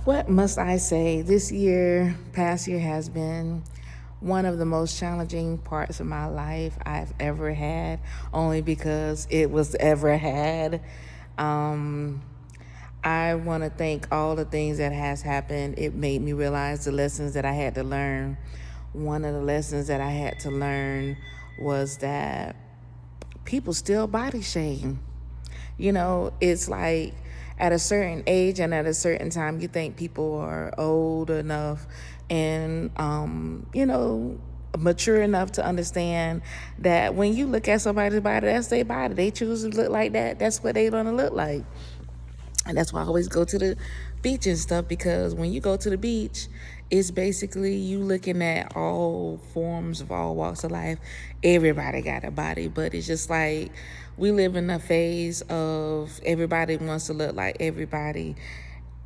What must I say? Past year has been one of the most challenging parts of my life I've ever had, only because it was ever had. Um, I want to thank all the things that has happened. It made me realize the lessons that I had to learn. One of the lessons that I had to learn was that people still body shame. It's like at a certain age and at a certain time, you think people are old enough and, mature enough to understand that when you look at somebody's body, that's their body. They choose to look like that. That's what they're going to look like. And that's why I always go to the beach and stuff, because when you go to the beach, it's basically you looking at all forms of all walks of life. Everybody got a body, but it's just like we live in a phase of everybody wants to look like everybody.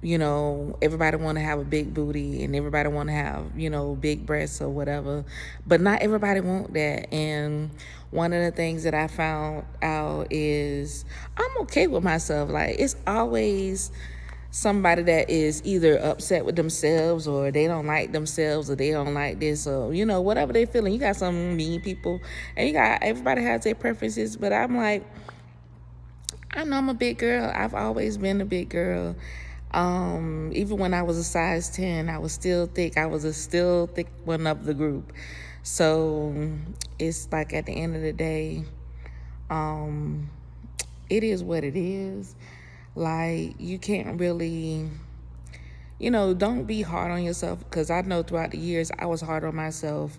Everybody want to have a big booty and everybody want to have, big breasts or whatever. But not everybody want that. And one of the things that I found out is I'm okay with myself. Like, it's always somebody that is either upset with themselves or they don't like themselves or they don't like this or, whatever they feeling. You got some mean people and everybody has their preferences. But I'm like, I know I'm a big girl. I've always been a big girl. Even when I was a size 10, I was still thick. I was a still thick one of the group. So it's like at the end of the day, it is what it is. Like, you can't really, don't be hard on yourself, because I know throughout the years I was hard on myself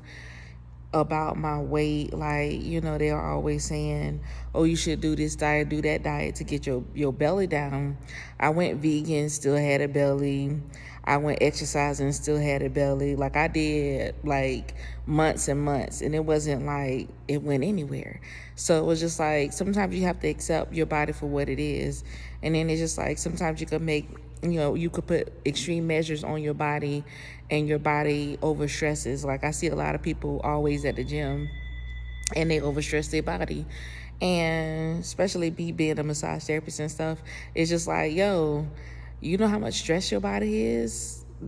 about my weight. Like, they are always saying, oh, you should do this diet, do that diet to get your belly down. I went vegan, still had a belly. I went exercising, still had a belly. Like, I did like months and months, and it wasn't like it went anywhere. So it was just like, sometimes you have to accept your body for what it is. And then it's just like, sometimes you could put extreme measures on your body and your body overstresses. Like, I see a lot of people always at the gym and they overstress their body. And especially being a massage therapist and stuff, it's just like, yo, you know how much stress your body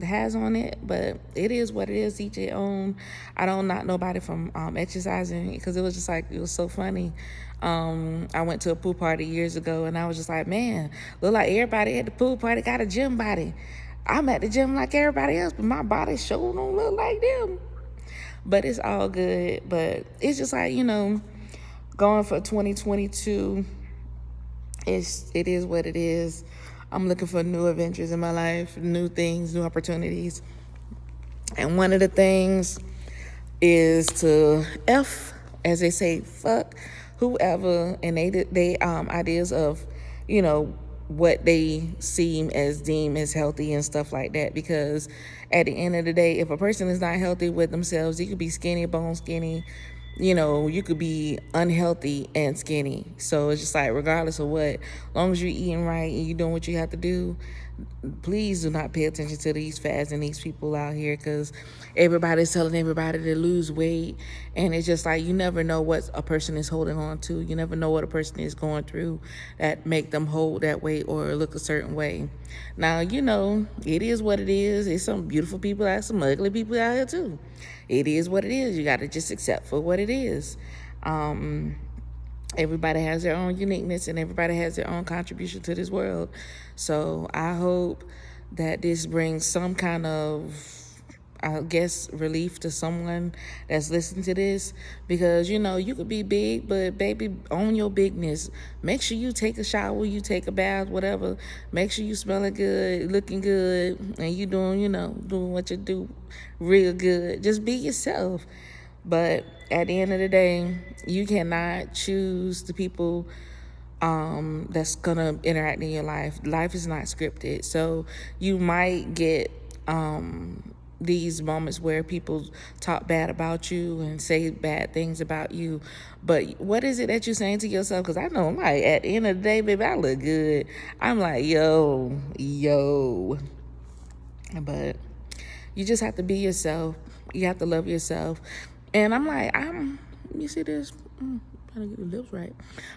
has on it, but it is what it is. Each their own. I don't knock nobody from exercising, because it was just like, it was so funny. I went to a pool party years ago and I was just like, man, look like everybody at the pool party got a gym body. I'm at the gym like everybody else, but my body sure don't look like them. But it's all good. But it's just like, going for 2022, it is what it is. I'm looking for new adventures in my life, new things, new opportunities. And one of the things is to as they say, fuck whoever and they ideas of, what they deem as healthy and stuff like that. Because at the end of the day, if a person is not healthy with themselves, you could be skinny, bone skinny, you could be unhealthy and skinny. So it's just like, regardless of what, as long as you're eating right and you're doing what you have to do, please do not pay attention to these fads and these people out here, because everybody's telling everybody to lose weight. And it's just like, you never know what a person is holding on to. You never know what a person is going through that make them hold that weight or look a certain way. Now, it is what it is. There's some beautiful people out, some ugly people out here too. It is what it is. You got to just accept for what it is. Everybody has their own uniqueness and everybody has their own contribution to this world. So I hope that this brings some kind of, I guess, relief to someone that's listening to this. Because, you could be big, but baby, own your bigness. Make sure you take a shower, you take a bath, whatever. Make sure you smelling good, looking good, and you doing what you do real good. Just be yourself. But at the end of the day, you cannot choose the people that's going to interact in your life. Life is not scripted. So you might get these moments where people talk bad about you and say bad things about you. But what is it that you're saying to yourself? Because I know, like, at the end of the day, baby, I look good. I'm like, yo. But you just have to be yourself. You have to love yourself. And I'm like, you see this? Trying to get the lips right.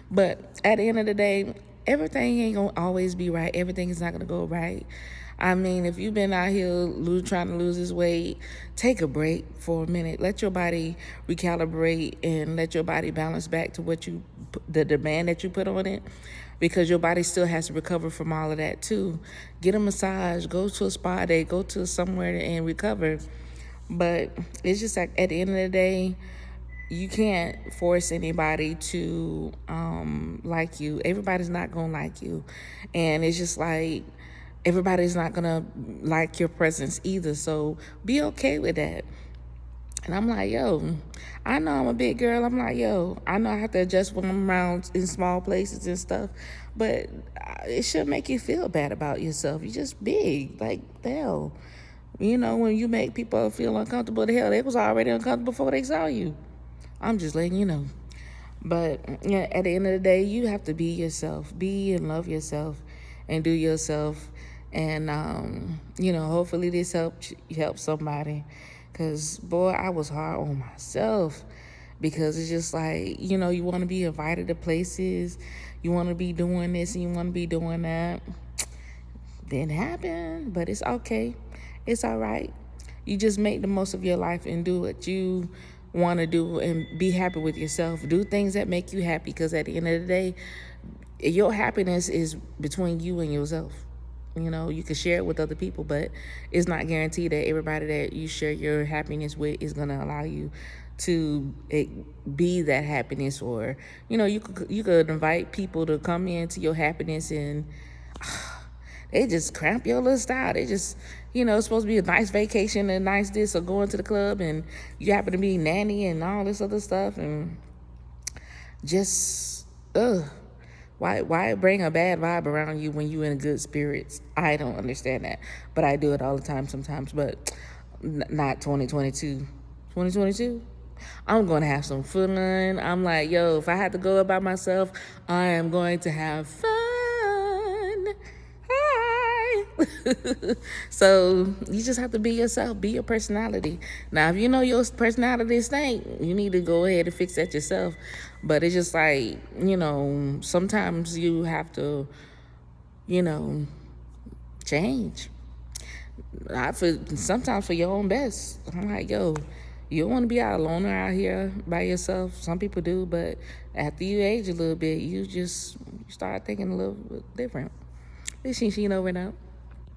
But at the end of the day, everything ain't gonna always be right. Everything is not gonna go right. I mean, if you've been out here trying to lose this weight, take a break for a minute. Let your body recalibrate and let your body balance back to the demand that you put on it, because your body still has to recover from all of that too. Get a massage, go to a spa day, go to somewhere and recover. But it's just like at the end of the day, you can't force anybody to like you. Everybody's not gonna like you, and it's just like everybody's not gonna like your presence either. So be okay with that. And I'm like, yo, I know I'm a big girl. I'm like, yo, I know I have to adjust when I'm around in small places and stuff, but it shouldn't make you feel bad about yourself. You're just big, like the hell. You know, when you make people feel uncomfortable, the hell, they was already uncomfortable before they saw you. I'm just letting you know. But yeah, at the end of the day, you have to be yourself. Be and love yourself and do yourself. And, hopefully this helps somebody. Because, boy, I was hard on myself. Because it's just like, you want to be invited to places. You want to be doing this and you want to be doing that. Didn't happen, but it's okay. It's all right. You just make the most of your life and do what you want to do and be happy with yourself. Do things that make you happy, because at the end of the day, your happiness is between you and yourself. You can share it with other people, but it's not guaranteed that everybody that you share your happiness with is going to allow you to be that happiness. Or, you could invite people to come into your happiness and they just cramp your little style. They just, it's supposed to be a nice vacation, a nice this, or going to the club, and you happen to be nanny and all this other stuff, and just, why bring a bad vibe around you when you in good spirits? I don't understand that, but I do it all the time sometimes, but not 2022. 2022? I'm going to have some fun. I'm like, yo, if I had to go by myself, I am going to have fun. So you just have to be yourself, be your personality. Now, if you know your personality stink, you need to go ahead and fix that yourself. But it's just like, sometimes you have to, change. Sometimes for your own best. I'm like, yo, you don't want to be out alone or out here by yourself. Some people do, but after you age a little bit, you start thinking a little bit different. This Sheen over and out.